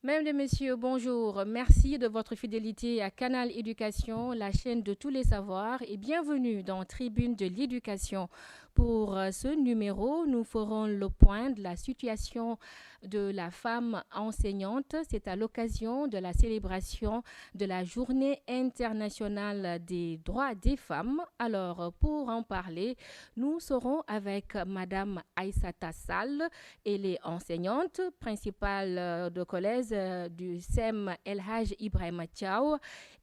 Mesdames et messieurs, bonjour. Merci de votre fidélité à Canal Éducation, la chaîne de tous les savoirs, et bienvenue dans Tribune de l'éducation. Pour ce numéro, nous ferons le point de la situation de la femme enseignante. C'est à l'occasion de la célébration de la Journée internationale des droits des femmes. Alors, pour en parler, nous serons avec Madame Aïssata Sall. Elle est enseignante principale de collège du SEM El Haj Ibrahima Thiaw.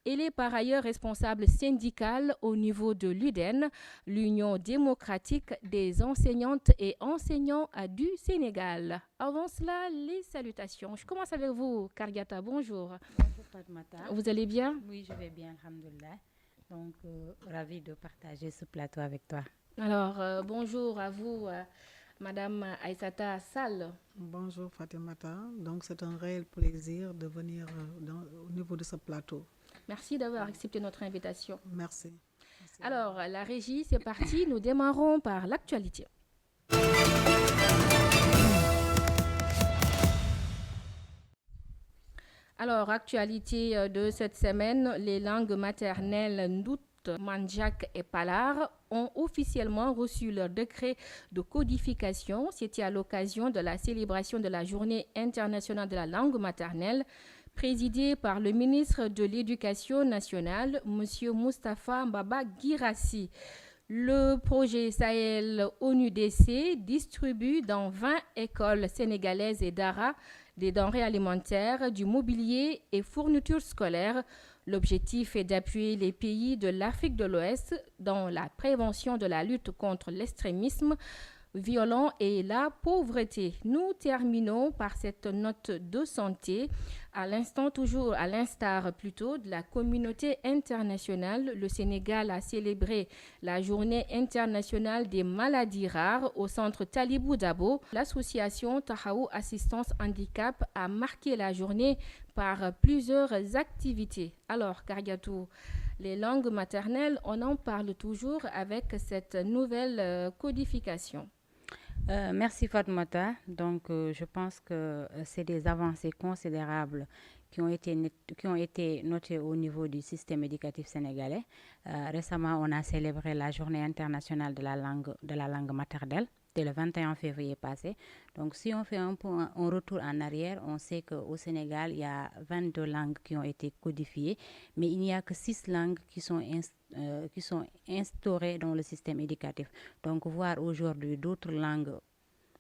Elle est par ailleurs responsable syndicale au niveau de l'UDEN, l'Union démocratique des enseignantes et enseignants du Sénégal. Avant cela, les salutations. Je commence avec vous, Kargata. Bonjour. Bonjour Fatmata. Vous allez bien? Oui, je vais bien, alhamdoulilah. Donc, ravie de partager ce plateau avec toi. Alors, bonjour à vous, Madame Aïssata Sall. Bonjour Fatimata. Donc, c'est un réel plaisir de venir au niveau de ce plateau. Merci d'avoir accepté notre invitation. Merci. Alors, la régie, c'est parti. Nous démarrons par l'actualité. Alors, actualité de cette semaine, les langues maternelles Ndout, Mandjak et Palar ont officiellement reçu leur décret de codification. C'était à l'occasion de la célébration de la Journée internationale de la langue maternelle, présidée par le ministre de l'Éducation nationale, M. Moustapha Mbaba Guirassi. Le projet Sahel ONUDC distribue dans 20 écoles sénégalaises et d'Ara des denrées alimentaires, du mobilier et fournitures scolaires. L'objectif est d'appuyer les pays de l'Afrique de l'Ouest dans la prévention de la lutte contre l'extrémisme violent et la pauvreté. Nous terminons par cette note de santé. À l'instar de la communauté internationale, le Sénégal a célébré la journée internationale des maladies rares au centre Talibou Dabo. L'association Tahaou Assistance Handicap a marqué la journée par plusieurs activités. Alors, Kargatou, les langues maternelles, on en parle toujours avec cette nouvelle codification. Merci Fatmata. Donc, je pense que c'est des avancées considérables qui ont été notées au niveau du système éducatif sénégalais. Récemment, on a célébré la Journée internationale de la langue maternelle. C'était le 21 février passé. Donc, si on fait un retour en arrière, on sait qu'au Sénégal, il y a 22 langues qui ont été codifiées, mais il n'y a que 6 langues qui sont instaurées dans le système éducatif. Donc, voir aujourd'hui d'autres langues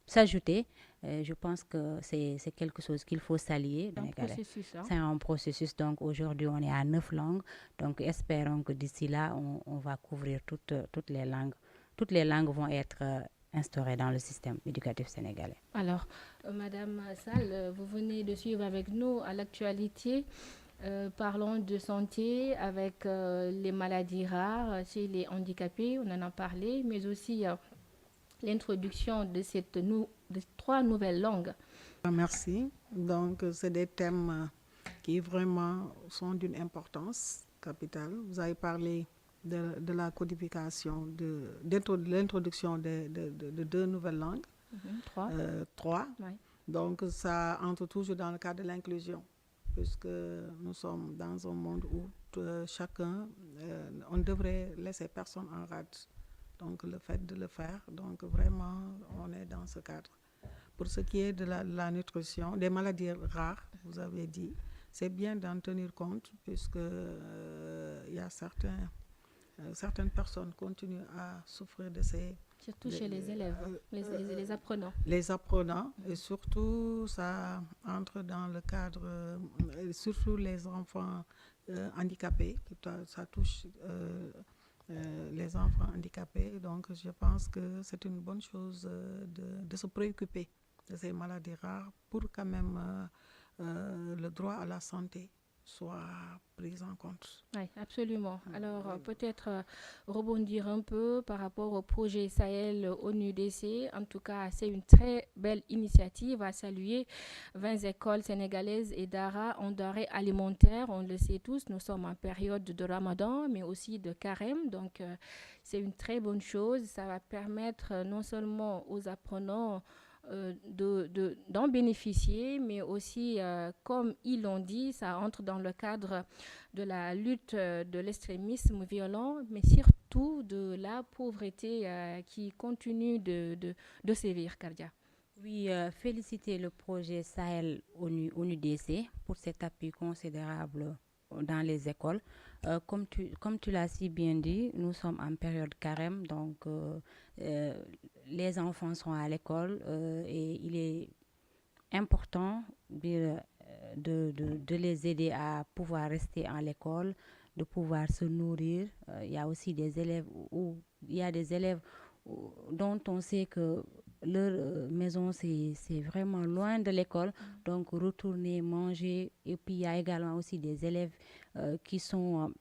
s'ajouter, je pense que c'est quelque chose qu'il faut saluer. C'est un processus. Donc, aujourd'hui, on est à 9 langues. Donc, espérons que d'ici là, on va couvrir toutes les langues. Toutes les langues vont être instaurées dans le système éducatif sénégalais. Alors, Madame Sall, vous venez de suivre avec nous à l'actualité. Parlons de santé avec les maladies rares chez les handicapés, on en a parlé, mais aussi l'introduction de de 3 nouvelles langues. Merci. Donc, c'est des thèmes qui vraiment sont d'une importance capitale. Vous avez parlé de la codification, de l'introduction de 2 nouvelles langues. 3. 3. Oui. Donc, ça entre toujours dans le cadre de l'inclusion, puisque nous sommes dans un monde où chacun, on devrait laisser personne en rade. Donc, le fait de le faire, donc vraiment, on est dans ce cadre. Pour ce qui est de la nutrition, des maladies rares, vous avez dit, c'est bien d'en tenir compte, puisque il y a certaines personnes continuent à souffrir de ces... Surtout chez les élèves, les apprenants. Les apprenants, et surtout, ça entre dans le cadre, surtout les enfants handicapés, ça touche... les enfants handicapés. Donc, je pense que c'est une bonne chose de se préoccuper de ces maladies rares pour quand même le droit à la santé soit pris en compte. Oui, absolument. Alors, peut-être rebondir un peu par rapport au projet Sahel ONUDC. En tout cas, c'est une très belle initiative à saluer. 20 écoles sénégalaises et d'Ara en denrées alimentaires. On le sait tous, nous sommes en période de Ramadan, mais aussi de carême. Donc, c'est une très bonne chose. Ça va permettre non seulement aux apprenants d'en bénéficier, mais aussi, comme ils l'ont dit, ça entre dans le cadre de la lutte de l'extrémisme violent, mais surtout de la pauvreté qui continue de sévir, Kardia. Oui, féliciter le projet Sahel ONUDC pour cet appui considérable dans les écoles. Comme tu l'as si bien dit, nous sommes en période carême, donc les enfants sont à l'école et il est important de les aider à pouvoir rester à l'école, de pouvoir se nourrir. Il y a aussi des élèves il y a des élèves dont on sait que leur maison c'est vraiment loin de l'école, donc retourner manger. Et puis il y a également aussi des élèves qui sont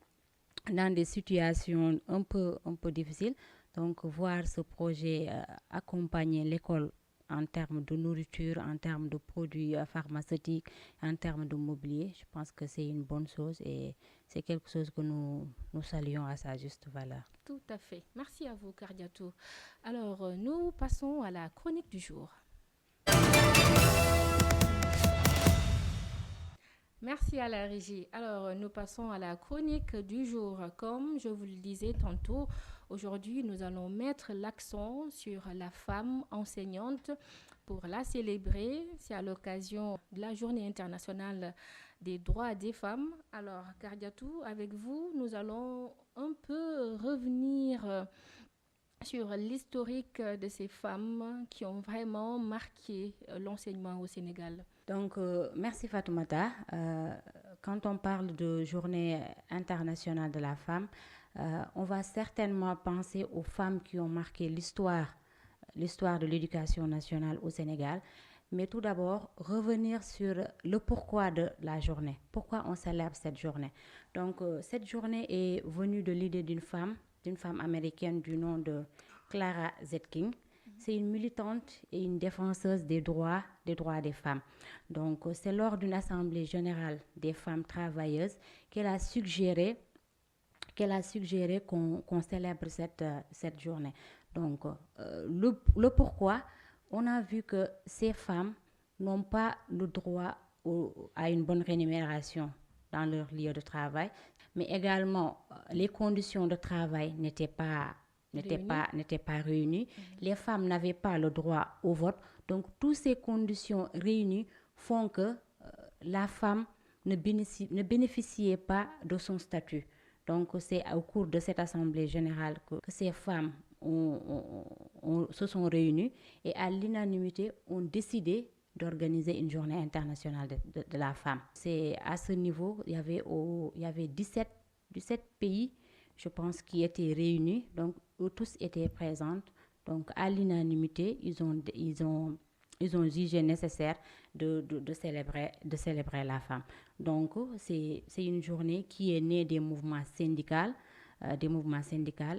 dans des situations un peu difficiles. Donc voir ce projet accompagner l'école en termes de nourriture, en termes de produits pharmaceutiques, en termes de mobilier, je pense que c'est une bonne chose et c'est quelque chose que nous saluons à sa juste valeur. Tout à fait. Merci à vous, Kardiatou. Alors, nous passons à la chronique du jour. Merci à la régie. Alors, nous passons à la chronique du jour. Comme je vous le disais tantôt, aujourd'hui, nous allons mettre l'accent sur la femme enseignante pour la célébrer. C'est à l'occasion de la Journée internationale des droits des femmes. Alors, Kardiatou, avec vous, nous allons un peu revenir sur l'historique de ces femmes qui ont vraiment marqué l'enseignement au Sénégal. Donc, merci Fatoumata. Quand on parle de Journée internationale de la femme, on va certainement penser aux femmes qui ont marqué l'histoire de l'éducation nationale au Sénégal. Mais tout d'abord, revenir sur le pourquoi de la journée. Pourquoi on célèbre cette journée? Donc, cette journée est venue de l'idée d'une femme américaine du nom de Clara Zetkin. C'est une militante et une défenseuse des droits des femmes. Donc, c'est lors d'une assemblée générale des femmes travailleuses qu'elle a suggéré qu'on célèbre cette journée. Donc, le pourquoi, on a vu que ces femmes n'ont pas le droit à une bonne rémunération dans leur lieu de travail, mais également les conditions de travail n'étaient pas réunies. Les femmes n'avaient pas le droit au vote. Donc, toutes ces conditions réunies font que la femme ne bénéficiait pas de son statut. Donc, c'est au cours de cette assemblée générale que ces femmes se sont réunies et à l'unanimité ont décidé d'organiser une journée internationale de la femme. C'est à ce niveau, il y avait 17 pays, je pense, qui étaient réunis, donc où tous étaient présents. Donc à l'unanimité, ils ont jugé nécessaire de célébrer la femme. Donc c'est une journée qui est née des mouvements syndicaux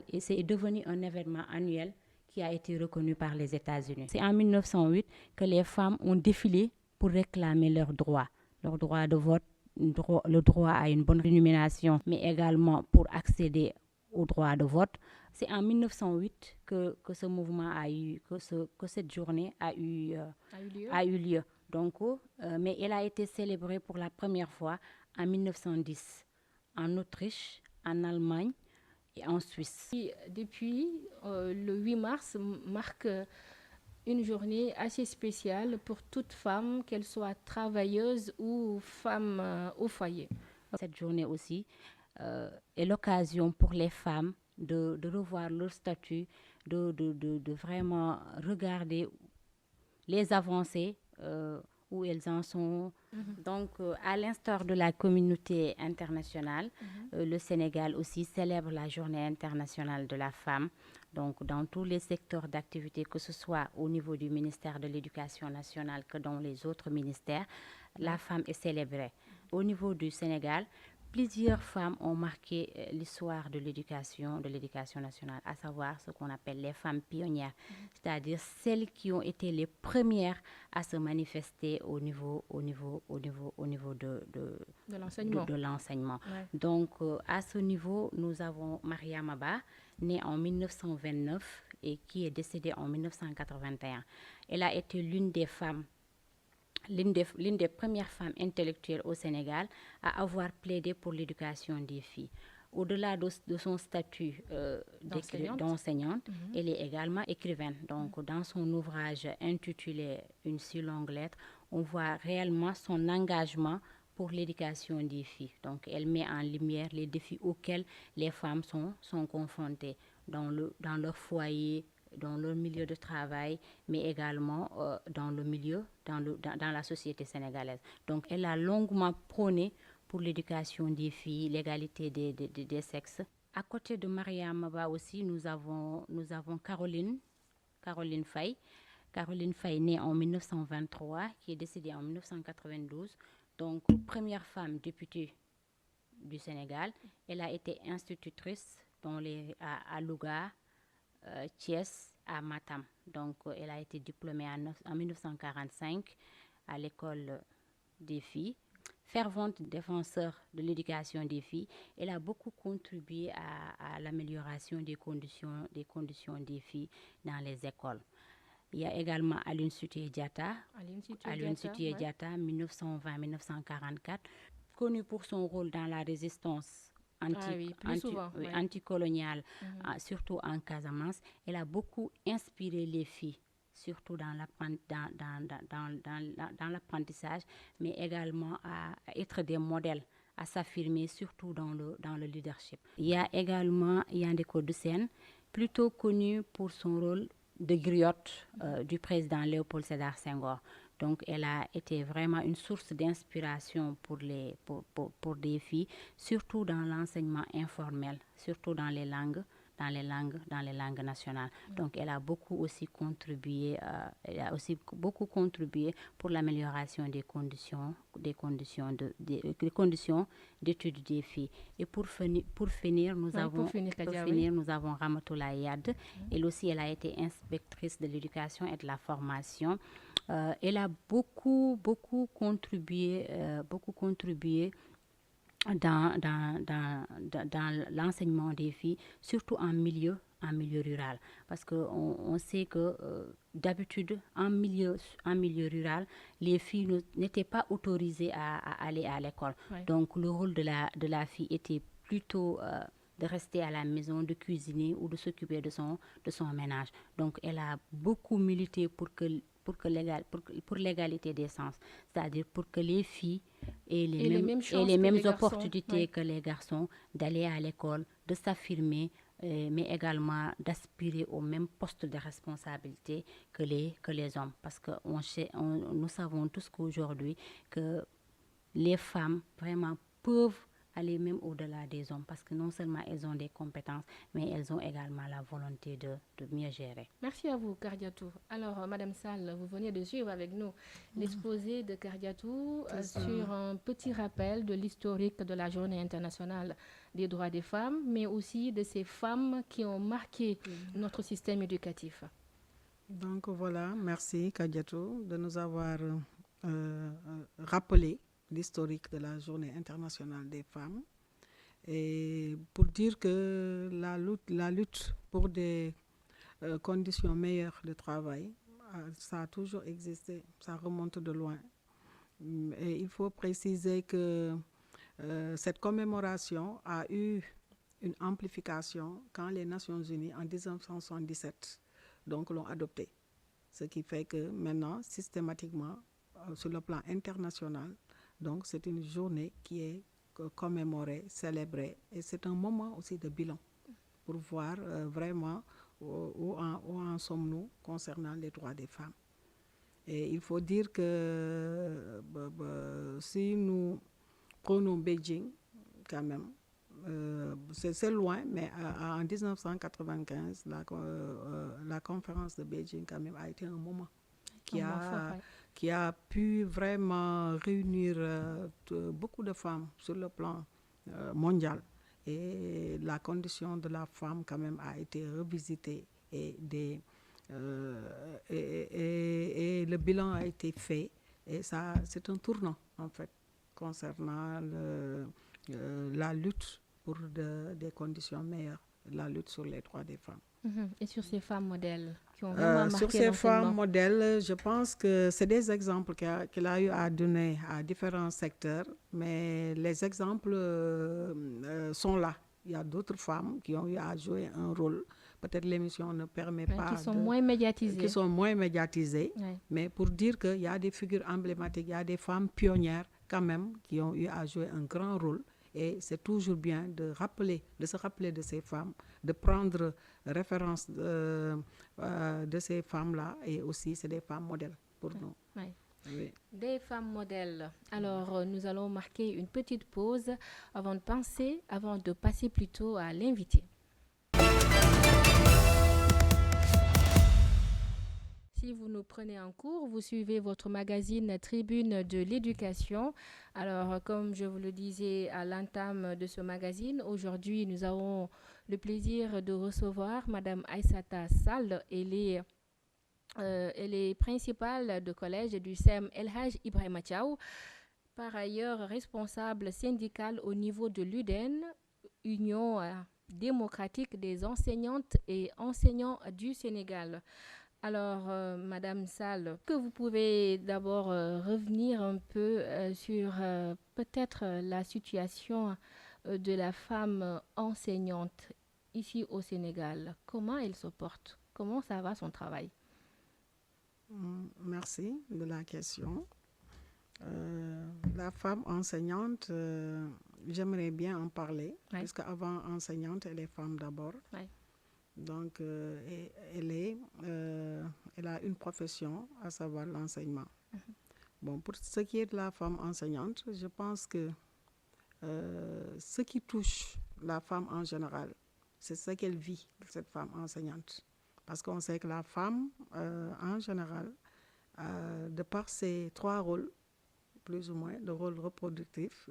et c'est devenu un événement annuel qui a été reconnu par les États-Unis. C'est en 1908 que les femmes ont défilé pour réclamer leurs droits de vote, le droit à une bonne rémunération, mais également pour accéder au droit de vote. C'est en 1908 que ce mouvement que cette journée a eu lieu. Donc, mais elle a été célébrée pour la première fois en 1910 en Autriche, en Allemagne et en Suisse. Depuis, le 8 mars marque une journée assez spéciale pour toute femme, qu'elle soit travailleuse ou femme au foyer. Cette journée aussi est l'occasion pour les femmes de revoir leur statut, de vraiment regarder les avancées où elles en sont. Donc, à l'instar de la communauté internationale, le Sénégal aussi célèbre la Journée internationale de la femme. Donc, dans tous les secteurs d'activité, que ce soit au niveau du ministère de l'Éducation nationale que dans les autres ministères, la femme est célébrée. Au niveau du Sénégal, plusieurs femmes ont marqué l'histoire de l'éducation nationale, à savoir ce qu'on appelle les femmes pionnières, c'est-à-dire celles qui ont été les premières à se manifester au niveau de l'enseignement. Ouais. Donc, à ce niveau, nous avons Mariama Ba, née en 1929. et qui est décédée en 1981. Elle a été l'une des premières femmes intellectuelles au Sénégal à avoir plaidé pour l'éducation des filles. Au-delà de son statut d'enseignante, elle est également écrivaine. Donc, dans son ouvrage intitulé Une si longue lettre, on voit réellement son engagement pour l'éducation des filles. Donc, elle met en lumière les défis auxquels les femmes sont confrontées dans leur foyer, dans leur milieu de travail, mais également dans la société sénégalaise. Donc, elle a longuement prôné pour l'éducation des filles, l'égalité des sexes. À côté de Mariam Maba aussi, nous avons Caroline Faye. Caroline Faye, née en 1923, qui est décédée en 1992. Donc, première femme députée du Sénégal. Elle a été institutrice à Louga, Thiès, à Matam. Donc, elle a été diplômée en 1945 à l'école des filles. Fervente défenseur de l'éducation des filles, elle a beaucoup contribué à l'amélioration des conditions des filles dans les écoles. Il y a également Aline Sitoé Diatta, 1920-1944, connue pour son rôle dans la résistance anticoloniale, surtout en Casamance. Elle a beaucoup inspiré les filles, surtout dans l'apprentissage, mais également à être des modèles, à s'affirmer, surtout dans le leadership. Il y a également Yandéko Doussène, plutôt connue pour son rôle de griotte du président Léopold Sédar Senghor. Donc, elle a été vraiment une source d'inspiration pour des filles, surtout dans l'enseignement informel, surtout dans les langues nationales. Donc, elle a aussi contribué pour l'amélioration des conditions d'études des filles. Et pour finir, nous avons Ramatoulaye Yade. Elle aussi, elle a été inspectrice de l'éducation et de la formation. Elle a beaucoup contribué dans l'enseignement des filles, surtout en milieu rural. Parce qu'on sait que d'habitude, en milieu rural, les filles n'étaient pas autorisées à aller à l'école. Oui. Donc, le rôle de la fille était plutôt de rester à la maison, de cuisiner ou de s'occuper de son ménage. Donc, elle a beaucoup milité pour l'égalité des chances, c'est-à-dire pour que les filles aient les mêmes opportunités que les garçons d'aller à l'école, de s'affirmer, mais également d'aspirer au même poste de responsabilité que les hommes. Parce que nous savons tous qu'aujourd'hui, que les femmes vraiment peuvent aller même au-delà des hommes, parce que non seulement elles ont des compétences, mais elles ont également la volonté de mieux gérer. Merci à vous, Kardiatou. Alors, Madame Sall, vous venez de suivre avec nous l'exposé de Kardiatou sur un petit rappel de l'historique de la Journée internationale des droits des femmes, mais aussi de ces femmes qui ont marqué notre système éducatif. Donc voilà, merci Kardiatou de nous avoir rappelé l'historique de la Journée internationale des femmes, et pour dire que la lutte pour des conditions meilleures de travail, ça a toujours existé, ça remonte de loin. Et il faut préciser que cette commémoration a eu une amplification quand les Nations Unies, en 1977, donc l'ont adoptée. Ce qui fait que maintenant, systématiquement, sur le plan international, donc c'est une journée qui est commémorée, célébrée, et c'est un moment aussi de bilan pour voir vraiment où en sommes-nous concernant les droits des femmes. Et il faut dire que si nous prenons Beijing, quand même, c'est loin, mais en 1995, la conférence de Beijing quand même a été un moment qui a pu vraiment réunir beaucoup de femmes sur le plan mondial. Et la condition de la femme quand même a été revisitée et le bilan a été fait. Et ça, c'est un tournant en fait concernant la lutte pour des conditions meilleures la lutte sur les droits des femmes. Et sur ces femmes modèles qui ont vraiment marqué sur ces l'enseignement. femmes modèles, je pense que c'est des exemples qu'il a eu à donner à différents secteurs, mais les exemples sont là. Il y a d'autres femmes qui ont eu à jouer un rôle. Peut-être l'émission ne permet pas. Qui sont moins médiatisées. Qui sont moins médiatisées. Ouais. Mais pour dire qu'il y a des figures emblématiques, il y a des femmes pionnières quand même qui ont eu à jouer un grand rôle. Et c'est toujours bien de se rappeler de ces femmes, de prendre référence de ces femmes-là. Et aussi, c'est des femmes modèles pour nous. Ouais. Oui. Des femmes modèles. Alors, nous allons marquer une petite pause avant de passer plutôt à l'invité. Si vous nous prenez en cours, vous suivez votre magazine Tribune de l'éducation. Alors, comme je vous le disais à l'entame de ce magazine, aujourd'hui, nous avons le plaisir de recevoir Madame Aïssata Sall. Elle est principale de collège du CEM El Hadj Ibrahima Thiaw. Par ailleurs, responsable syndicale au niveau de l'UDEN, Union démocratique des enseignantes et enseignants du Sénégal. Alors, Madame Sall, que vous pouvez d'abord revenir un peu sur peut-être la situation de la femme enseignante ici au Sénégal. Comment elle se porte? Comment ça va son travail? Merci de la question. La femme enseignante, j'aimerais bien en parler, puisque avant enseignante, elle est femme d'abord. Ouais. Donc, elle a une profession, à savoir l'enseignement. Bon, pour ce qui est de la femme enseignante, je pense que ce qui touche la femme en général, c'est ce qu'elle vit, cette femme enseignante. Parce qu'on sait que la femme, en général, de par ses 3 rôles, plus ou moins, le rôle reproductif,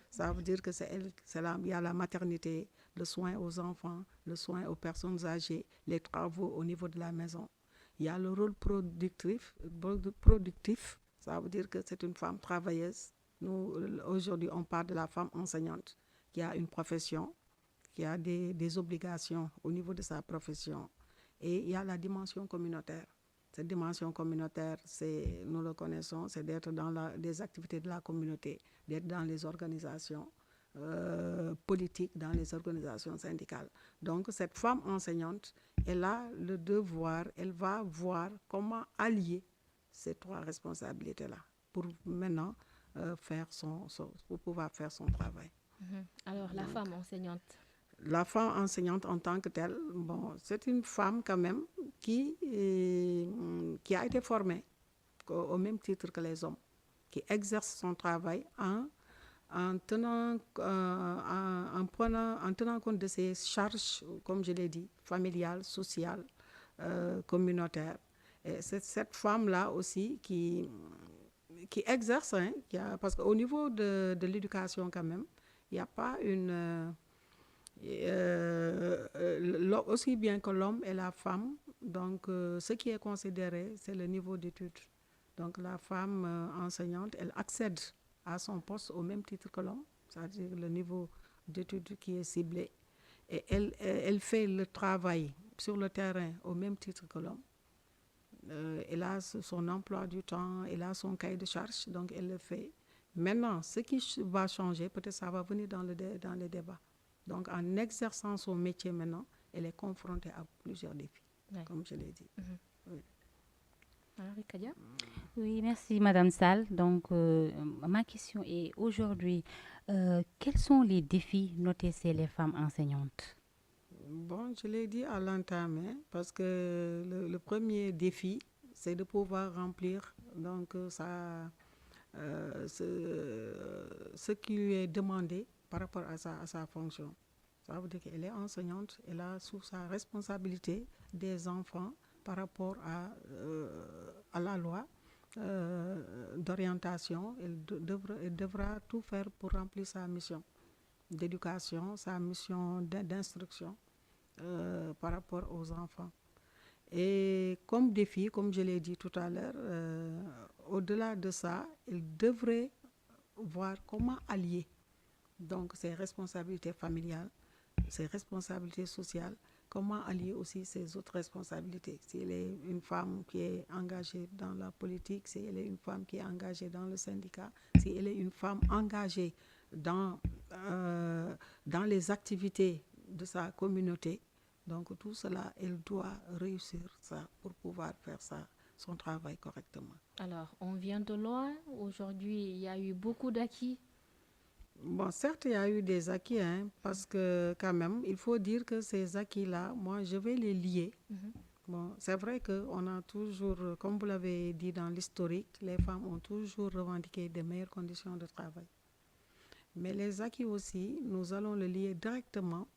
ça veut dire que il y a la maternité, le soin aux enfants, le soin aux personnes âgées, les travaux au niveau de la maison. Il y a le rôle productif, ça veut dire que c'est une femme travailleuse. Nous, aujourd'hui, on parle de la femme enseignante qui a une profession, qui a des obligations au niveau de sa profession. Et il y a la dimension communautaire. Cette dimension communautaire, nous le connaissons, c'est d'être dans des activités de la communauté, d'être dans les organisations politiques, dans les organisations syndicales. Donc, cette femme enseignante, elle a le devoir, elle va voir comment allier ces 3 responsabilités-là pour maintenant pour pouvoir faire son travail. Alors, la femme enseignante. La femme enseignante en tant que telle, bon, c'est une femme quand même qui a été formée au même titre que les hommes, qui exerce son travail en tenant compte de ses charges, comme je l'ai dit, familiales, sociales, communautaires. Et c'est cette femme-là aussi qui exerce, parce qu'au niveau de l'éducation quand même, il n'y a pas une... aussi bien que l'homme et la femme, donc ce qui est considéré, c'est le niveau d'études. Donc la femme enseignante, elle accède à son poste au même titre que l'homme, c'est-à-dire le niveau d'études qui est ciblé. Et elle fait le travail sur le terrain au même titre que l'homme. Elle a son emploi du temps, elle a son cahier de charge, donc elle le fait. Maintenant, ce qui va changer, peut-être ça va venir dans les débats. Donc, en exerçant son métier maintenant, elle est confrontée à plusieurs défis, comme je l'ai dit. Oui. Alors, Rikadia? Oui, merci Madame Sall. Donc, ma question est aujourd'hui, quels sont les défis notés chez les femmes enseignantes? Bon, je l'ai dit à l'entame, parce que le premier défi, c'est de pouvoir remplir donc, ce qui lui est demandé par rapport à sa fonction. Ça veut dire qu'elle est enseignante, elle a sous sa responsabilité des enfants par rapport à la loi d'orientation. Elle devra tout faire pour remplir sa mission d'éducation, sa mission d'instruction par rapport aux enfants. Et comme défi, comme je l'ai dit tout à l'heure, au-delà de ça, elle devrait voir comment allier donc ses responsabilités familiales ses responsabilités sociales, comment allier aussi ses autres responsabilités. Si elle est une femme qui est engagée dans la politique, si elle est une femme qui est engagée dans le syndicat, si elle est une femme engagée dans les activités de sa communauté, donc tout cela, elle doit réussir ça pour pouvoir faire son travail correctement. Alors, on vient de loin. Aujourd'hui, il y a eu beaucoup d'acquis. Bon, certes, il y a eu des acquis, parce que quand même, il faut dire que ces acquis-là, moi, je vais les lier. Bon, c'est vrai qu'on a toujours, comme vous l'avez dit dans l'historique, les femmes ont toujours revendiqué de meilleures conditions de travail. Mais les acquis aussi, nous allons le lier directement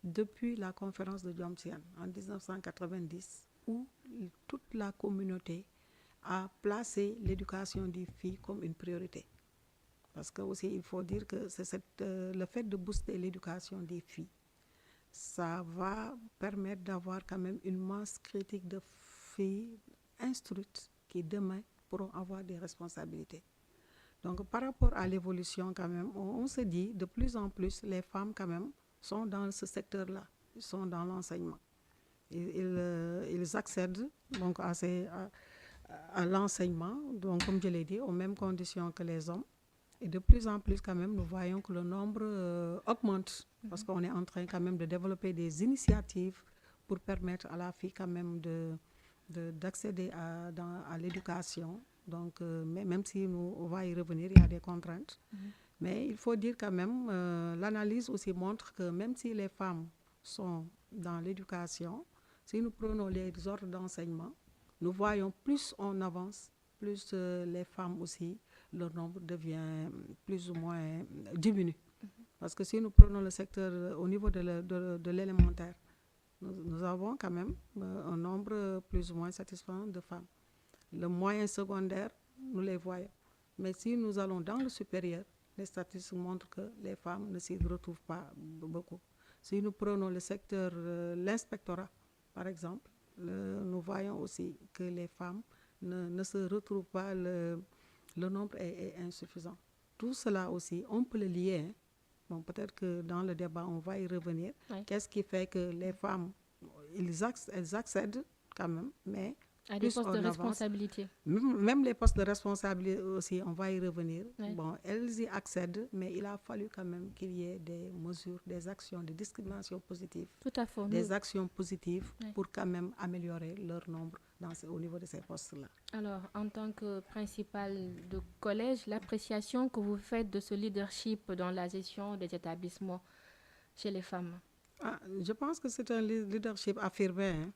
depuis la conférence de Jomtien en 1990, où toute la communauté a placé l'éducation des filles comme une priorité. Parce que aussi, il faut dire que c'est le fait de booster l'éducation des filles, ça va permettre d'avoir quand même une masse critique de filles instruites qui demain pourront avoir des responsabilités. Donc par rapport à l'évolution quand même, on se dit de plus en plus les femmes quand même sont dans ce secteur-là, ils sont dans l'enseignement. Ils accèdent donc à l'enseignement, donc comme je l'ai dit, aux mêmes conditions que les hommes. Et de plus en plus quand même, nous voyons que le nombre augmente, parce qu'on est en train quand même de développer des initiatives pour permettre à la fille quand même d'accéder à l'éducation. Donc même si on va y revenir, il y a des contraintes. Mais il faut dire quand même, l'analyse aussi montre que même si les femmes sont dans l'éducation, si nous prenons les ordres d'enseignement, nous voyons plus on avance, plus les femmes aussi, leur nombre devient plus ou moins diminue. Parce que si nous prenons le secteur au niveau de l'élémentaire, nous avons quand même un nombre plus ou moins satisfaisant de femmes. Le moyen secondaire, nous les voyons. Mais si nous allons dans le supérieur, les statistiques montrent que les femmes ne s'y retrouvent pas beaucoup. Si nous prenons le secteur, l'inspectorat, par exemple, nous voyons aussi que les femmes ne se retrouvent pas, le nombre est insuffisant. Tout cela aussi, on peut le lier. Bon, peut-être que dans le débat, on va y revenir. Oui. Qu'est-ce qui fait que les femmes, elles accèdent quand même, mais à des postes de responsabilité. Même les postes de responsabilité aussi, on va y revenir. Oui. Bon, elles y accèdent, mais il a fallu quand même qu'il y ait des mesures, des actions de discrimination positive. Tout à fait. Des actions positives, oui, pour quand même améliorer leur nombre au niveau de ces postes-là. Alors, en tant que principale de collège, l'appréciation que vous faites de ce leadership dans la gestion des établissements chez les femmes? Je pense que c'est un leadership affirmé.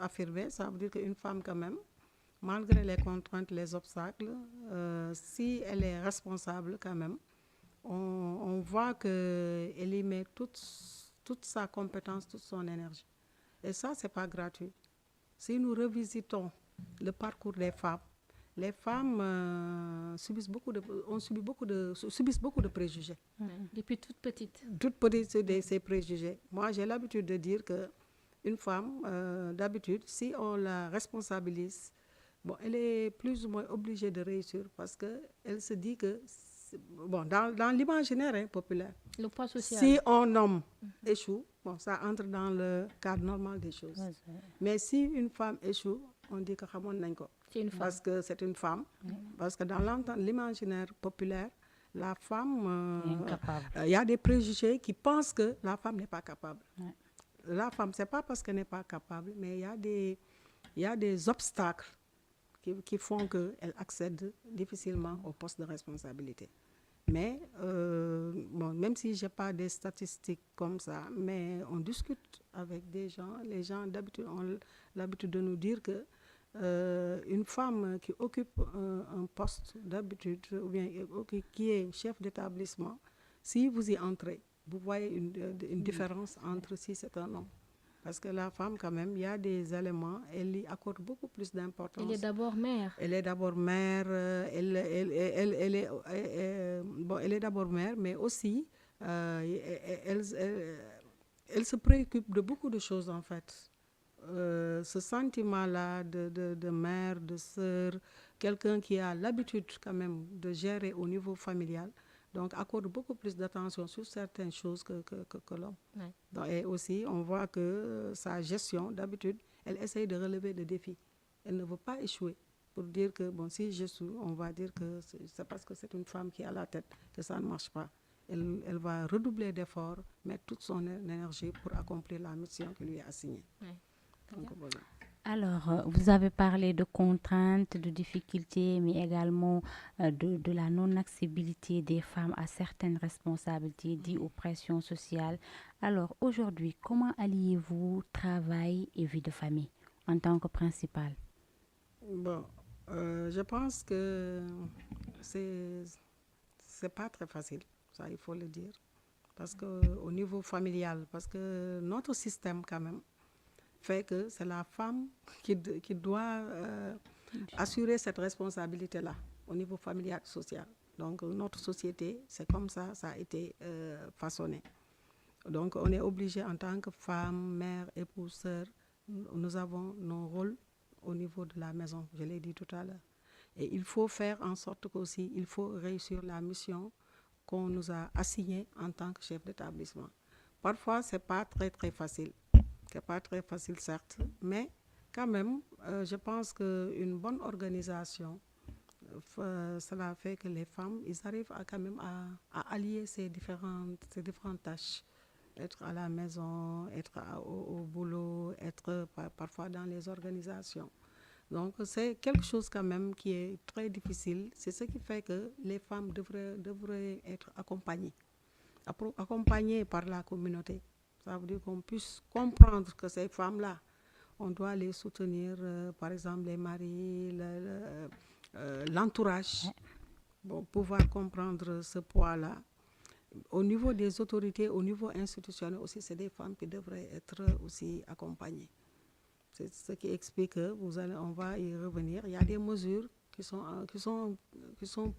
Affirmé, ça veut dire qu'une femme quand même, malgré les contraintes, les obstacles, si elle est responsable quand même, on voit qu'elle y met toute sa compétence, toute son énergie. Et ça, c'est pas gratuit. Si nous revisitons le parcours des femmes, les femmes subissent beaucoup de préjugés. Depuis toute petite. Toute petite, c'est ces préjugés. Moi, j'ai l'habitude de dire que une femme, d'habitude, si on la responsabilise, bon, elle est plus ou moins obligée de réussir parce qu'elle se dit que, bon, dans l'imaginaire populaire, le poids social. Si un homme échoue, bon, ça entre dans le cadre normal des choses. Mais si une femme échoue, on dit que c'est une femme. Parce que c'est une femme. Parce que dans l'imaginaire populaire, la femme, il y a des préjugés qui pensent que la femme n'est pas capable. La femme, ce n'est pas parce qu'elle n'est pas capable, mais il y a des obstacles qui font qu'elle accède difficilement au poste de responsabilité. Mais, bon, même si je n'ai pas des statistiques comme ça, mais on discute avec des gens. Les gens, d'habitude, ont l'habitude de nous dire que une femme qui occupe un poste d'habitude, ou bien qui est chef d'établissement, si vous y entrez, vous voyez une différence entre si c'est un homme. Parce que la femme, quand même, il y a des éléments, elle y accorde beaucoup plus d'importance. Elle est d'abord mère. Elle est d'abord mère, elle est d'abord mère, mais aussi, elle se préoccupe de beaucoup de choses, en fait. Ce sentiment-là de mère, de sœur, quelqu'un qui a l'habitude, quand même, de gérer au niveau familial, donc accorde beaucoup plus d'attention sur certaines choses que l'homme. Ouais. Donc, et aussi, on voit que sa gestion, d'habitude, elle essaye de relever des défis. Elle ne veut pas échouer. Pour dire que, bon, si j'échoue, on va dire que c'est parce que c'est une femme qui est à la tête que ça ne marche pas. Elle va redoubler d'efforts, mettre toute son énergie pour accomplir la mission qui lui est assignée. Ouais. Donc, voilà. Alors, vous avez parlé de contraintes, de difficultés, mais également de la non-accessibilité des femmes à certaines responsabilités dues aux pressions sociales. Alors, aujourd'hui, comment alliez-vous travail et vie de famille en tant que principale? Bon, je pense que c'est pas très facile, ça il faut le dire, parce que au niveau familial, parce que notre système quand même fait que c'est la femme qui doit assurer cette responsabilité-là au niveau familial, social. Donc notre société, c'est comme ça a été façonné. Donc on est obligé en tant que femme, mère, épouse, sœur, nous avons nos rôles au niveau de la maison, je l'ai dit tout à l'heure. Et il faut faire en sorte qu'aussi, il faut réussir la mission qu'on nous a assignée en tant que chef d'établissement. Parfois, ce n'est pas très facile. C'est pas très facile, certes, mais quand même, je pense qu'une bonne organisation, cela fait que les femmes, ils arrivent quand même à allier ces différentes tâches. Être à la maison, être au boulot, être parfois dans les organisations. Donc c'est quelque chose quand même qui est très difficile. C'est ce qui fait que les femmes devraient être accompagnées par la communauté. Ça veut dire qu'on puisse comprendre que ces femmes-là, on doit les soutenir, par exemple les maris, l'entourage, pour pouvoir comprendre ce poids-là. Au niveau des autorités, au niveau institutionnel aussi, c'est des femmes qui devraient être aussi accompagnées. C'est ce qui explique que on va y revenir. Il y a des mesures qui sont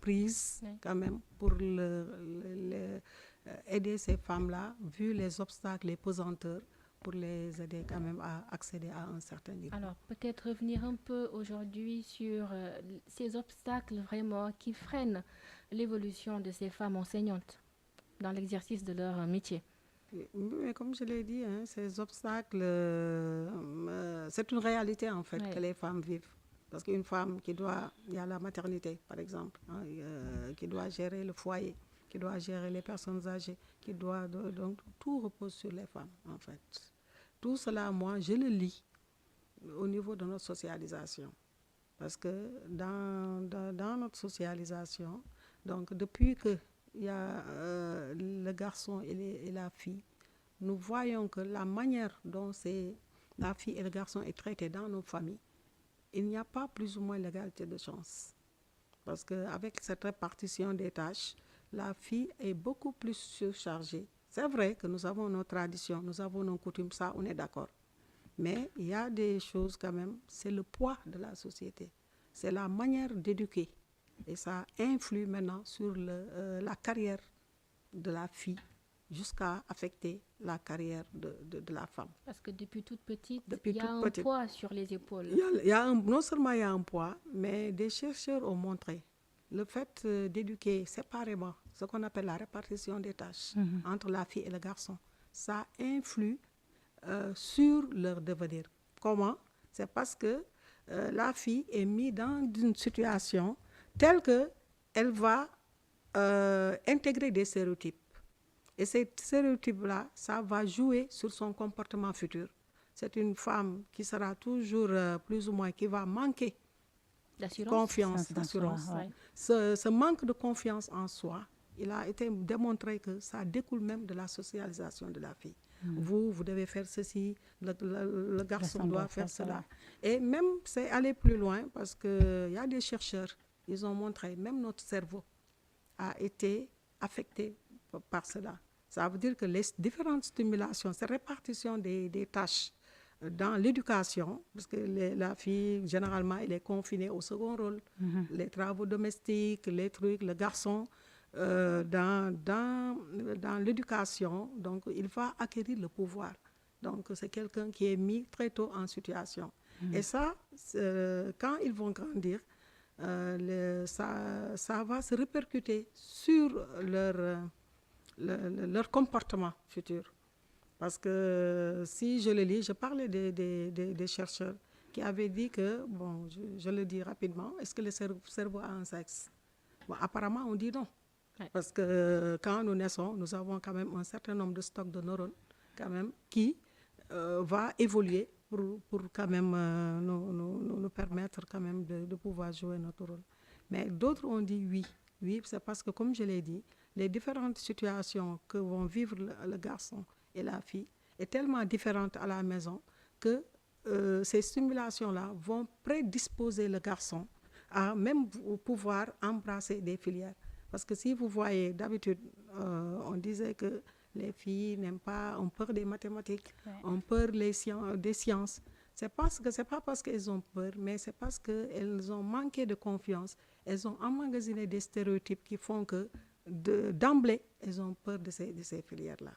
prises quand même pour aider ces femmes-là, vu les obstacles, les pesanteurs, pour les aider quand même à accéder à un certain niveau. Alors, peut-être revenir un peu aujourd'hui sur ces obstacles vraiment qui freinent l'évolution de ces femmes enseignantes dans l'exercice de leur métier. Mais comme je l'ai dit, ces obstacles, c'est une réalité en fait que les femmes vivent. Parce qu'une femme il y a la maternité par exemple, qui doit gérer le foyer, qui doit gérer les personnes âgées, donc tout repose sur les femmes en fait. Tout cela, moi, je le lis au niveau de notre socialisation. Parce que dans notre socialisation, donc depuis que il y a le garçon et la fille, nous voyons que la manière dont la fille et le garçon est traité dans nos familles, il n'y a pas plus ou moins l'égalité de chance. Parce qu'avec cette répartition des tâches, la fille est beaucoup plus surchargée. C'est vrai que nous avons nos traditions, nous avons nos coutumes, ça on est d'accord. Mais il y a des choses quand même, c'est le poids de la société, c'est la manière d'éduquer. Et ça influe maintenant sur la carrière de la fille jusqu'à affecter la carrière de la femme. Parce que depuis toute petite, il y a un poids sur les épaules. Non seulement il y a un poids, mais des chercheurs ont montré le fait d'éduquer séparément, ce qu'on appelle la répartition des tâches entre la fille et le garçon, ça influe sur leur devenir. Comment? C'est parce que la fille est mise dans une situation telle qu'elle va intégrer des stéréotypes. Et ces stéréotypes-là, ça va jouer sur son comportement futur. C'est une femme qui sera toujours plus ou moins, qui va manquer confiance, d'assurance. Ouais. Ce manque de confiance en soi, il a été démontré que ça découle même de la socialisation de la fille. Vous devez faire ceci, le garçon doit faire cela. Et même, c'est aller plus loin parce qu'il y a des chercheurs, ils ont montré, même notre cerveau a été affecté par cela. Ça veut dire que les différentes stimulations, cette répartition des tâches dans l'éducation, parce que la fille, généralement, elle est confinée au second rôle, les travaux domestiques, les trucs, le garçon, dans l'éducation, donc il va acquérir le pouvoir. Donc c'est quelqu'un qui est mis très tôt en situation. Et ça, quand ils vont grandir, ça va se répercuter sur leur comportement futur. Parce que si je le lis, je parlais des chercheurs qui avaient dit que, bon, je le dis rapidement, est-ce que le cerveau a un sexe? Bon, apparemment, on dit non. Ouais. Parce que quand nous naissons, nous avons quand même un certain nombre de stocks de neurones quand même, qui va évoluer pour quand même nous permettre quand même de pouvoir jouer notre rôle. Mais d'autres ont dit oui. Oui, c'est parce que, comme je l'ai dit, les différentes situations que vont vivre le garçon et la fille est tellement différente à la maison que ces stimulations-là vont prédisposer le garçon à même pouvoir embrasser des filières. Parce que si vous voyez, d'habitude, on disait que les filles n'aiment pas, ont peur des mathématiques, ont peur des sciences. C'est pas parce qu'elles ont peur, mais c'est parce qu'elles ont manqué de confiance. Elles ont emmagasiné des stéréotypes qui font que d'emblée, elles ont peur de ces filières-là.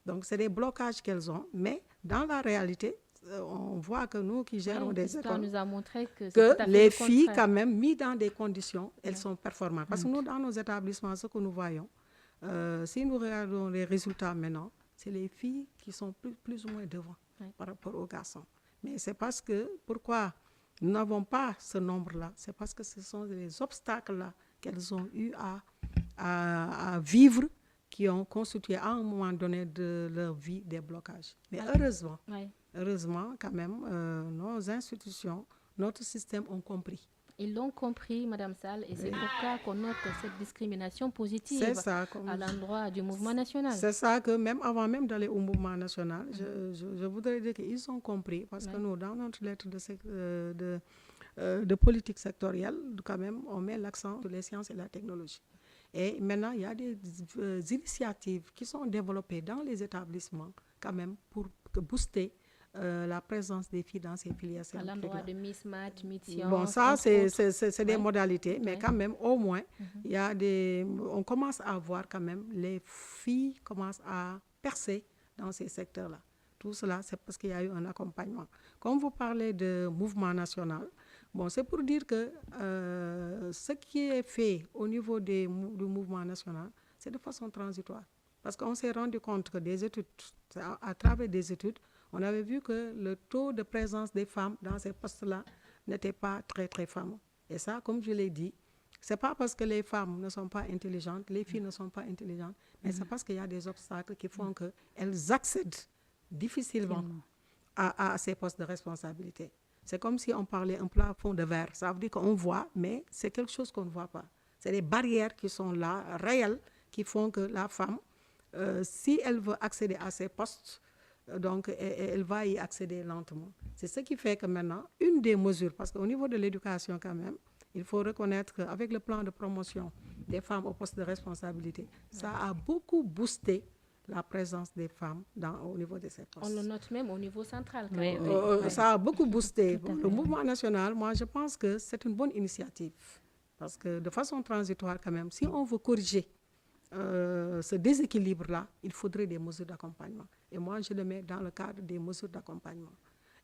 Donc, c'est des blocages qu'elles ont, mais dans la réalité, on voit que nous qui gérons des écoles, nous a montré que les filles, quand même, mises dans des conditions, elles sont performantes. Parce que nous, dans nos établissements, ce que nous voyons, si nous regardons les résultats maintenant, c'est les filles qui sont plus ou moins devant par rapport aux garçons. Mais c'est parce que, pourquoi nous n'avons pas ce nombre-là? C'est parce que ce sont les obstacles-là qu'elles ont eu à vivre, qui ont constitué à un moment donné de leur vie des blocages. Mais heureusement, quand même, nos institutions, notre système ont compris. Ils l'ont compris, Madame Sall, et c'est pourquoi qu'on note cette discrimination positive à l'endroit du mouvement national. C'est ça que même avant même d'aller au mouvement national, je voudrais dire qu'ils ont compris, parce que nous, dans notre lettre de politique sectorielle, quand même, on met l'accent sur les sciences et la technologie. Et maintenant, il y a des initiatives qui sont développées dans les établissements, quand même, pour booster la présence des filles dans ces filières scientifiques. À l'endroit de Miss Math, Miss Science. Bon, ça, c'est des modalités, mais quand même, au moins, il y a on commence à voir quand même, les filles commencent à percer dans ces secteurs-là. Tout cela, c'est parce qu'il y a eu un accompagnement. Comme vous parlez de mouvement national, bon, c'est pour dire que ce qui est fait au niveau du mouvement national, c'est de façon transitoire. Parce qu'on s'est rendu compte que des études, à travers des études, on avait vu que le taux de présence des femmes dans ces postes-là n'était pas très, très fameux. Et ça, comme je l'ai dit, ce n'est pas parce que les femmes ne sont pas intelligentes, les filles ne sont pas intelligentes, mais c'est parce qu'il y a des obstacles qui font qu'elles accèdent difficilement à ces postes de responsabilité. C'est comme si on parlait un plafond de verre. Ça veut dire qu'on voit, mais c'est quelque chose qu'on ne voit pas. C'est des barrières qui sont là, réelles, qui font que la femme, si elle veut accéder à ces postes, donc elle va y accéder lentement. C'est ce qui fait que maintenant, une des mesures, parce qu'au niveau de l'éducation quand même, il faut reconnaître qu'avec le plan de promotion des femmes au poste de responsabilité, ça a beaucoup boosté la présence des femmes au niveau de ces postes. On le note même au niveau central. Ça a beaucoup boosté. Le mouvement national, moi, je pense que c'est une bonne initiative. Parce que de façon transitoire, quand même, si on veut corriger ce déséquilibre-là, il faudrait des mesures d'accompagnement. Et moi, je le mets dans le cadre des mesures d'accompagnement.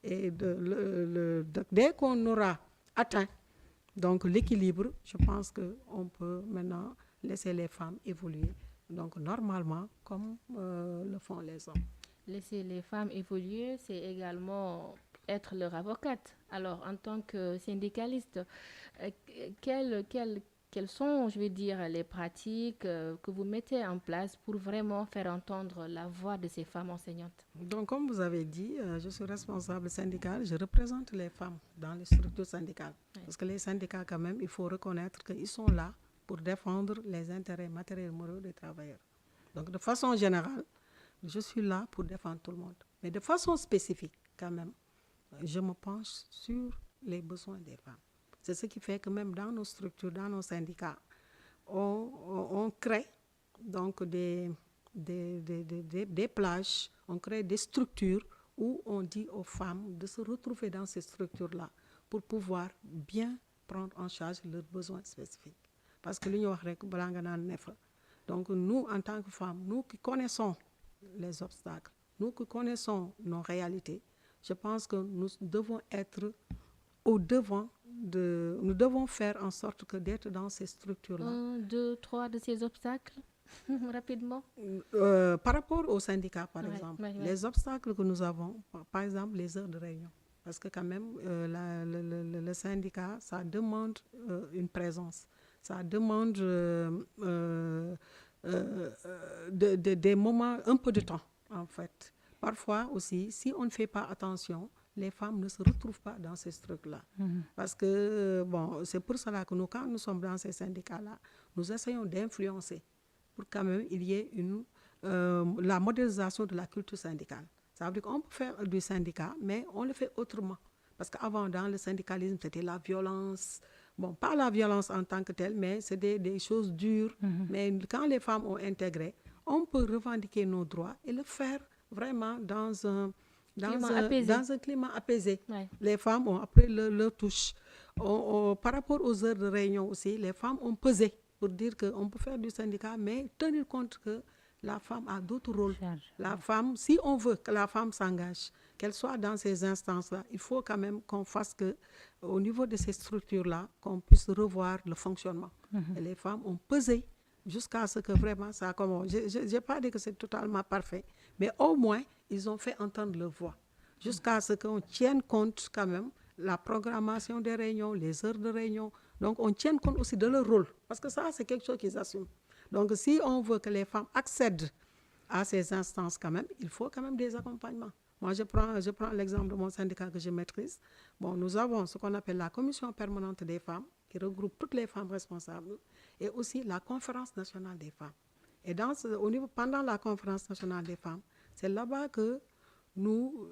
Et dès qu'on aura atteint donc l'équilibre, je pense qu'on peut maintenant laisser les femmes évoluer. Donc, normalement, comme le font les hommes. Laisser les femmes évoluer, c'est également être leur avocate. Alors, en tant que syndicaliste, quelles sont, je vais dire, les pratiques que vous mettez en place pour vraiment faire entendre la voix de ces femmes enseignantes? Donc, comme vous avez dit, je suis responsable syndical, je représente les femmes dans les structures syndicales. Oui. Parce que les syndicats, quand même, il faut reconnaître qu'ils sont là pour défendre les intérêts matériels et moraux des travailleurs. Donc, de façon générale, je suis là pour défendre tout le monde. Mais de façon spécifique, quand même, je me penche sur les besoins des femmes. C'est ce qui fait que même dans nos structures, dans nos syndicats, on crée donc des plages, on crée des structures où on dit aux femmes de se retrouver dans ces structures-là pour pouvoir bien prendre en charge leurs besoins spécifiques. Parce que l'Union donc nous, en tant que femmes, nous qui connaissons les obstacles, nous qui connaissons nos réalités, je pense que nous devons être au devant nous devons faire en sorte que d'être dans ces structures-là. 1, 2, 3 de ces obstacles, rapidement. Par rapport aux syndicats, par Ouais, exemple, ouais, ouais. les obstacles que nous avons, par exemple, les heures de réunion. Parce que quand même, le syndicat, ça demande une présence. Ça demande des moments, un peu de temps, en fait. Parfois aussi, si on ne fait pas attention, les femmes ne se retrouvent pas dans ces trucs-là. Parce que, bon, c'est pour cela que nous, quand nous sommes dans ces syndicats-là, nous essayons d'influencer pour quand même il y ait la modélisation de la culture syndicale. Ça veut dire qu'on peut faire du syndicat, mais on le fait autrement. Parce qu'avant, dans le syndicalisme, c'était la violence. Bon, pas la violence en tant que telle, mais c'est des choses dures. Mais quand les femmes ont intégré, on peut revendiquer nos droits et le faire vraiment dans un climat apaisé. Ouais. Les femmes ont après leur touche. Par rapport aux heures de réunion aussi, les femmes ont pesé pour dire qu'on peut faire du syndicat, mais tenir compte que la femme a d'autres rôles. La femme, si on veut que la femme s'engage, qu'elle soit dans ces instances-là, il faut quand même qu'on fasse au niveau de ces structures-là, qu'on puisse revoir le fonctionnement. Et les femmes ont pesé jusqu'à ce que vraiment ça commence. Je n'ai pas dit que c'est totalement parfait, mais au moins, ils ont fait entendre leur voix. Jusqu'à ce qu'on tienne compte quand même la programmation des réunions, les heures de réunion. Donc, on tienne compte aussi de leur rôle. Parce que ça, c'est quelque chose qu'ils assument. Donc, si on veut que les femmes accèdent à ces instances quand même, il faut quand même des accompagnements. Moi, je prends l'exemple de mon syndicat que je maîtrise. Bon, nous avons ce qu'on appelle la commission permanente des femmes, qui regroupe toutes les femmes responsables, et aussi la conférence nationale des femmes. Et pendant la conférence nationale des femmes, c'est là-bas que nous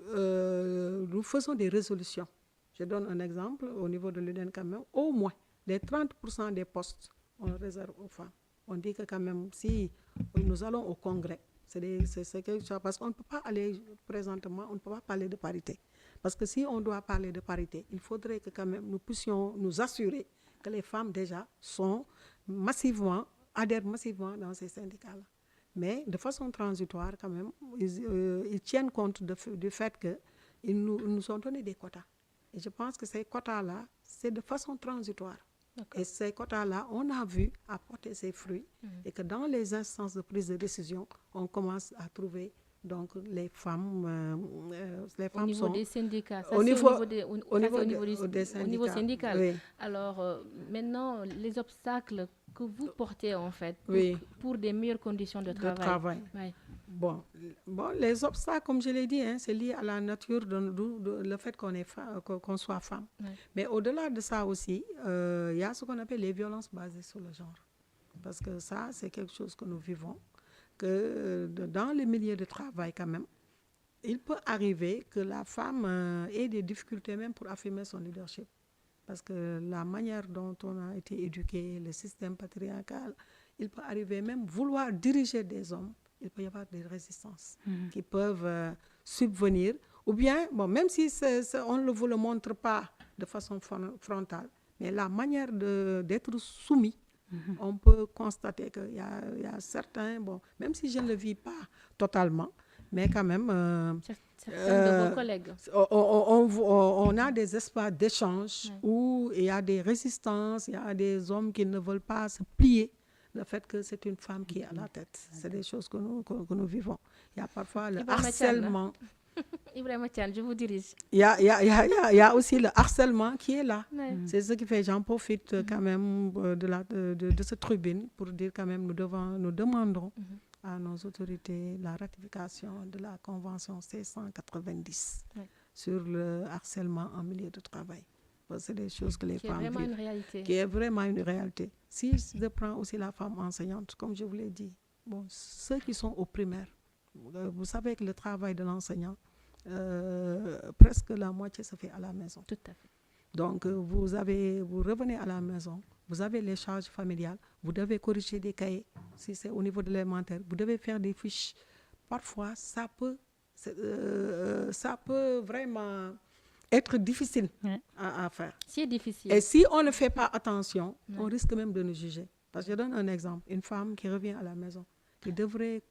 faisons des résolutions. Je donne un exemple au niveau de l'UDN quand même. Au moins, les 30% des postes, on réserve aux femmes. On dit que quand même, si nous allons au congrès, c'est quelque chose, parce qu'on ne peut pas aller présentement, on ne peut pas parler de parité. Parce que si on doit parler de parité, il faudrait que quand même nous puissions nous assurer que les femmes déjà adhèrent massivement dans ces syndicats-là. Mais de façon transitoire quand même, ils tiennent compte du fait qu'ils nous ont donné des quotas. Et je pense que ces quotas-là, c'est de façon transitoire. Et ces quotas-là, on a vu apporter ses fruits et que dans les instances de prise de décision, on commence à trouver donc les femmes. Au niveau des syndicats, au niveau syndical. Oui. Alors maintenant, les obstacles que vous portez en fait pour des meilleures conditions de travail. Oui. Bon, les obstacles, comme je l'ai dit, c'est lié à la nature, le fait qu'on soit femme. Oui. Mais au-delà de ça aussi, il y a ce qu'on appelle les violences basées sur le genre. Parce que ça, c'est quelque chose que nous vivons, que dans les milieux de travail quand même, il peut arriver que la femme ait des difficultés même pour affirmer son leadership. Parce que la manière dont on a été éduqué, le système patriarcal, il peut arriver même vouloir diriger des hommes. Il peut y avoir des résistances qui peuvent subvenir. Ou bien, bon, même si on ne vous le montre pas de façon frontale, mais la manière d'être soumis, on peut constater qu'il y a certains, bon, même si je ne le vis pas totalement, mais quand même... certains de vos collègues. On a des espaces d'échange où il y a des résistances, il y a des hommes qui ne veulent pas se plier. Le fait que c'est une femme qui est à la tête, c'est des choses que nous vivons. Il y a parfois le harcèlement. Ibrahima Thiam, je vous dirige. Il y a aussi le harcèlement qui est là. C'est ce qui fait, j'en profite quand même de cette tribune pour dire quand même nous demandons à nos autorités la ratification de la convention C190 sur le harcèlement en milieu de travail. C'est des choses que les femmes vivent. Qui est vraiment une réalité. Qui est vraiment une réalité. Si je prends aussi la femme enseignante, comme je vous l'ai dit, bon, ceux qui sont au primaire, vous savez que le travail de l'enseignant, presque la moitié se fait à la maison. Tout à fait. Donc, vous revenez à la maison, vous avez les charges familiales, vous devez corriger des cahiers, si c'est au niveau de l'élémentaire, vous devez faire des fiches. Parfois, ça peut vraiment être difficile à faire. C'est difficile. Et si on ne fait pas attention, on risque même de nous juger. Parce que je donne un exemple. Une femme qui revient à la maison, qui devrait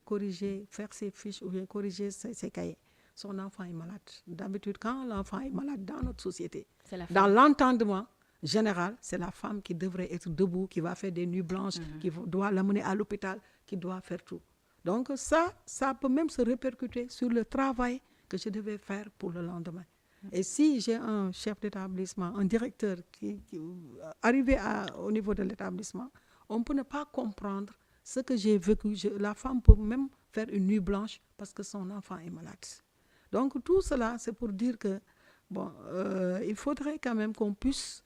faire ses fiches ou bien corriger ses cahiers. Son enfant est malade. D'habitude, quand l'enfant est malade dans notre société, dans l'entendement, général, c'est la femme qui devrait être debout, qui va faire des nuits blanches, qui doit l'amener à l'hôpital, qui doit faire tout. Donc ça peut même se répercuter sur le travail que je devais faire pour le lendemain. Et si j'ai un chef d'établissement, un directeur qui arrivé au niveau de l'établissement, on peut ne pas comprendre ce que j'ai vécu. La femme peut même faire une nuit blanche parce que son enfant est malade. Donc tout cela, c'est pour dire que il faudrait quand même qu'on puisse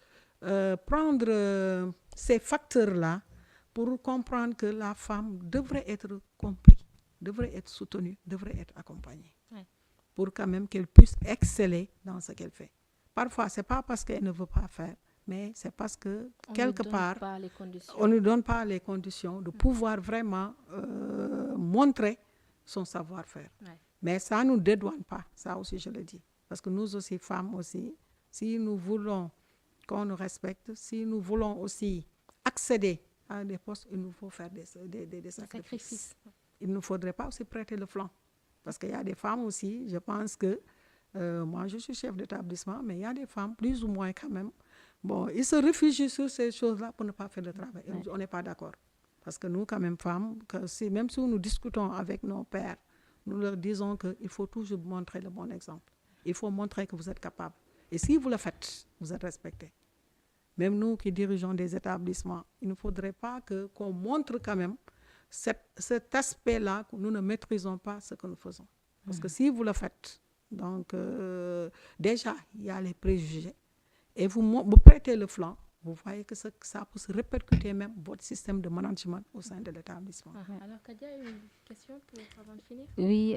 prendre ces facteurs-là pour comprendre que la femme devrait être comprise, devrait être soutenue, devrait être accompagnée. Ouais. Pour quand même qu'elle puisse exceller dans ce qu'elle fait. Parfois, ce n'est pas parce qu'elle ne veut pas faire, mais c'est parce que quelque part, on ne donne pas les conditions de pouvoir vraiment montrer son savoir-faire. Ouais. Mais ça ne nous dédouane pas, ça aussi je le dis. Parce que nous aussi, femmes aussi, si nous voulons qu'on nous respecte, si nous voulons aussi accéder à des postes, il nous faut faire des sacrifices. Il ne faudrait pas aussi prêter le flanc. Parce qu'il y a des femmes aussi, je pense que, moi je suis chef d'établissement, mais il y a des femmes, plus ou moins quand même, ils se réfugient sur ces choses-là pour ne pas faire le travail. Ouais. On n'est pas d'accord. Parce que nous, quand même, femmes, même si nous discutons avec nos pères, nous leur disons qu'il faut toujours montrer le bon exemple. Il faut montrer que vous êtes capable. Et si vous le faites, vous êtes respecté. Même nous qui dirigeons des établissements, il ne faudrait pas qu'on montre quand même cet aspect-là que nous ne maîtrisons pas ce que nous faisons. Parce que si vous le faites, donc déjà, il y a les préjugés. Et vous prêtez le flanc, vous voyez que ça peut se répercuter même votre système de management au sein de l'établissement. Alors, Kadia, une question avant de finir? Oui,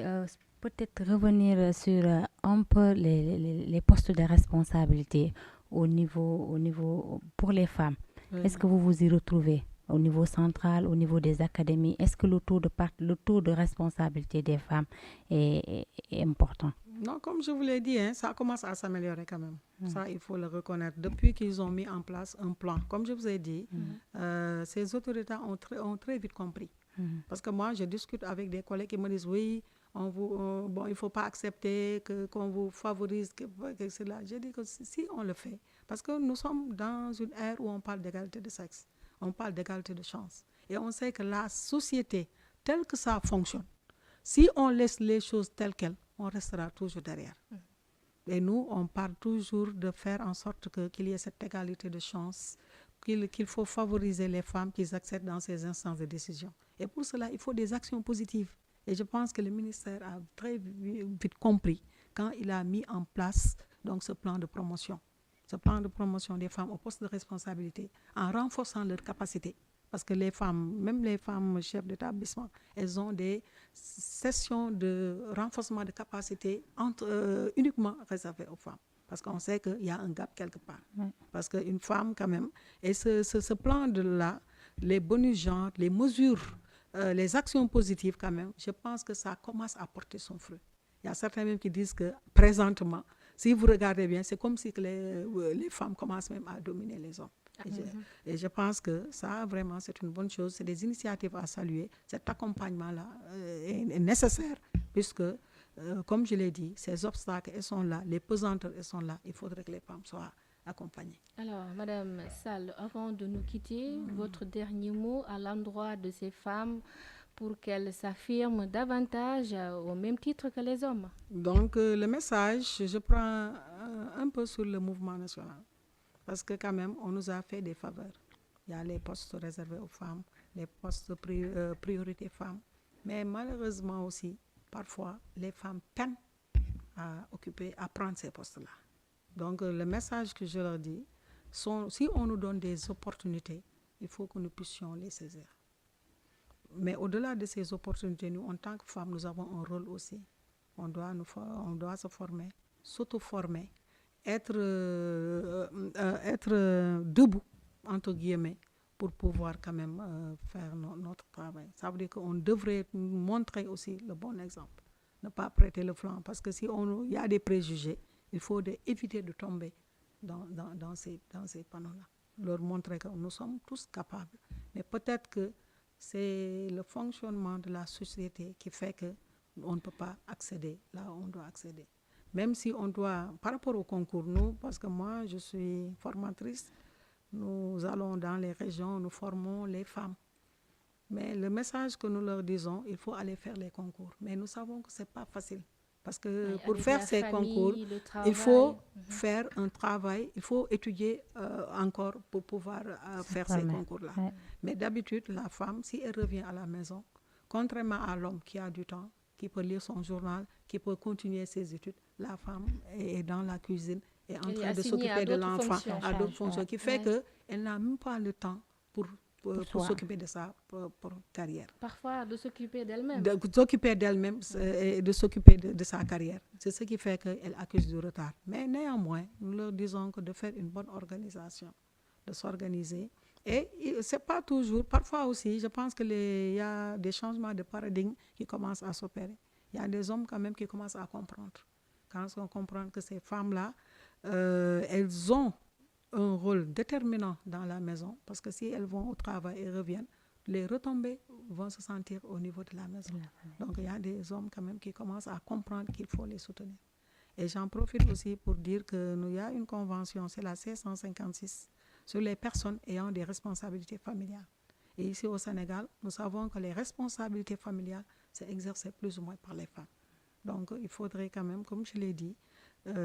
peut-être revenir sur un peu les postes de responsabilité au niveau pour les femmes. Oui. Est-ce que vous vous y retrouvez au niveau central, au niveau des académies? Est-ce que le taux de responsabilité des femmes est important? Non, comme je vous l'ai dit, ça commence à s'améliorer quand même. Ça, il faut le reconnaître. Depuis qu'ils ont mis en place un plan, comme je vous ai dit, ces autorités ont très vite compris. Parce que moi, je discute avec des collègues qui me disent, oui, il ne faut pas accepter qu'on vous favorise, que cela. Je dis que si on le fait, parce que nous sommes dans une ère où on parle d'égalité de sexe, on parle d'égalité de chance. Et on sait que la société, telle que ça fonctionne, si on laisse les choses telles quelles, on restera toujours derrière. Et nous, on parle toujours de faire en sorte qu'il y ait cette égalité de chance, qu'il faut favoriser les femmes qui accèdent dans ces instances de décision. Et pour cela, il faut des actions positives. Et je pense que le ministère a très vite compris quand il a mis en place donc, ce plan de promotion. Ce plan de promotion des femmes au poste de responsabilité en renforçant leurs capacités. Parce que les femmes, même les femmes chefs d'établissement, elles ont des sessions de renforcement de capacités uniquement réservées aux femmes. Parce qu'on sait qu'il y a un gap quelque part. Ouais. Parce qu'une femme, quand même, et ce plan de là, les bonus genres, les mesures, les actions positives, quand même, je pense que ça commence à porter son fruit. Il y a certains même qui disent que présentement, si vous regardez bien, c'est comme si les femmes commencent même à dominer les hommes. Et je pense que ça, vraiment, c'est une bonne chose. C'est des initiatives à saluer. Cet accompagnement-là est nécessaire puisque, comme je l'ai dit, ces obstacles, elles sont là, les pesanteurs, elles sont là. Il faudrait que les femmes soient accompagnées. Alors, Madame Sall, avant de nous quitter, votre dernier mot à l'endroit de ces femmes pour qu'elles s'affirment davantage au même titre que les hommes. Donc, le message, je prends un peu sur le mouvement national. Parce que quand même, on nous a fait des faveurs. Il y a les postes réservés aux femmes, les postes priorité femmes. Mais malheureusement aussi, parfois, les femmes peinent à prendre ces postes-là. Donc, le message que je leur dis, si on nous donne des opportunités, il faut que nous puissions les saisir. Mais au-delà de ces opportunités, nous, en tant que femmes, nous avons un rôle aussi. On doit se former, s'auto-former, être debout, entre guillemets, pour pouvoir quand même faire notre travail. Ça veut dire qu'on devrait montrer aussi le bon exemple. Ne pas prêter le flanc, parce que si il y a des préjugés, il faut éviter de tomber dans ces panneaux-là. Leur montrer que nous sommes tous capables. Mais peut-être que c'est le fonctionnement de la société qui fait qu'on ne peut pas accéder là où on doit accéder. Même si on doit, par rapport au concours, nous, parce que moi, je suis formatrice, nous allons dans les régions, nous formons les femmes. Mais le message que nous leur disons, il faut aller faire les concours. Mais nous savons que ce n'est pas facile. Parce que pour faire ces concours, il faut faire un travail, il faut étudier encore pour pouvoir faire ces concours-là. Ouais. Mais d'habitude, la femme, si elle revient à la maison, contrairement à l'homme qui a du temps, qui peut lire son journal, qui peut continuer ses études, la femme est dans la cuisine, est en train de s'occuper de l'enfant, à d'autres fonctions, qui fait qu'elle n'a même pas le temps pour s'occuper de sa propre carrière. Parfois, de s'occuper d'elle-même. De s'occuper d'elle-même et de s'occuper de sa carrière. C'est ce qui fait qu'elle accuse du retard. Mais néanmoins, nous leur disons que de faire une bonne organisation, de s'organiser. Et ce n'est pas toujours, parfois aussi, je pense qu'il y a des changements de paradigme qui commencent à s'opérer. Il y a des hommes quand même qui commencent à comprendre. Quand on comprend que ces femmes-là, elles ont un rôle déterminant dans la maison, parce que si elles vont au travail et reviennent, les retombées vont se sentir au niveau de la maison. Donc il y a des hommes quand même qui commencent à comprendre qu'il faut les soutenir. Et j'en profite aussi pour dire qu'il y a une convention, c'est la C156, sur les personnes ayant des responsabilités familiales. Et ici au Sénégal, nous savons que les responsabilités familiales, c'est exercé plus ou moins par les femmes. Donc il faudrait quand même, comme je l'ai dit,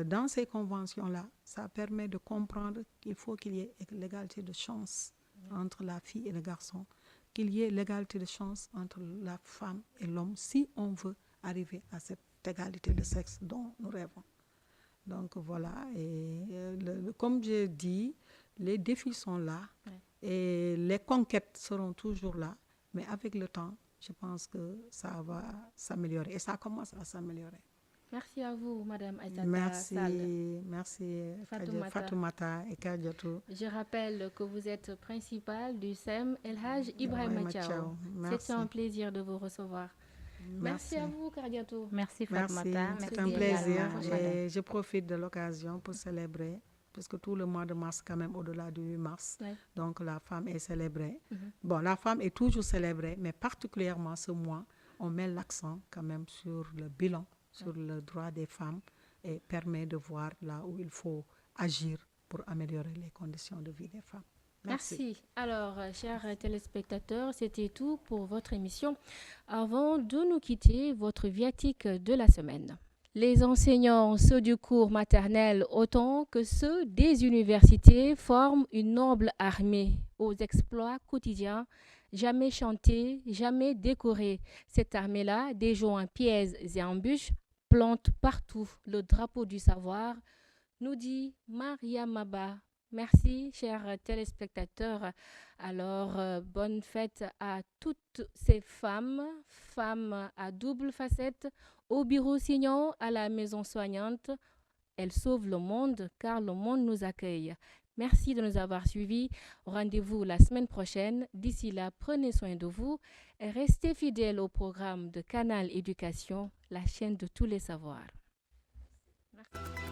dans ces conventions-là, ça permet de comprendre qu'il faut qu'il y ait l'égalité de chance entre la fille et le garçon, qu'il y ait l'égalité de chance entre la femme et l'homme, si on veut arriver à cette égalité de sexe dont nous rêvons. Donc voilà, et comme j'ai dit, les défis sont là, et les conquêtes seront toujours là, mais avec le temps, je pense que ça va s'améliorer, et ça commence à s'améliorer. Merci à vous, Madame Aïssata Merci, Sall. merci Fatoumata et Kadiatou. Je rappelle que vous êtes principale du SEM El Hadj Ibrahima Thiaw. C'est un plaisir de vous recevoir. Merci à vous, Kadiatou. Merci Fatoumata. C'est un plaisir et je profite de l'occasion pour célébrer, puisque tout le mois de mars, quand même au-delà du 8 mars, donc la femme est célébrée. Bon, la femme est toujours célébrée, mais particulièrement ce mois, on met l'accent quand même sur le bilan, sur le droit des femmes, et permet de voir là où il faut agir pour améliorer les conditions de vie des femmes. Merci. Alors, chers téléspectateurs, c'était tout pour votre émission. Avant de nous quitter, votre viatique de la semaine. Les enseignants, ceux du cours maternel autant que ceux des universités, forment une noble armée aux exploits quotidiens, jamais chantés, jamais décorés. Cette armée-là, déjouant pièges et embûches, plante partout le drapeau du savoir, nous dit Maria Maba. Merci, chers téléspectateurs. Alors, bonne fête à toutes ces femmes à double facette, au bureau Signon, à la maison soignante. Elles sauvent le monde car le monde nous accueille. Merci de nous avoir suivis. Rendez-vous la semaine prochaine. D'ici là, prenez soin de vous et restez fidèles au programme de Canal Éducation, la chaîne de tous les savoirs. Merci.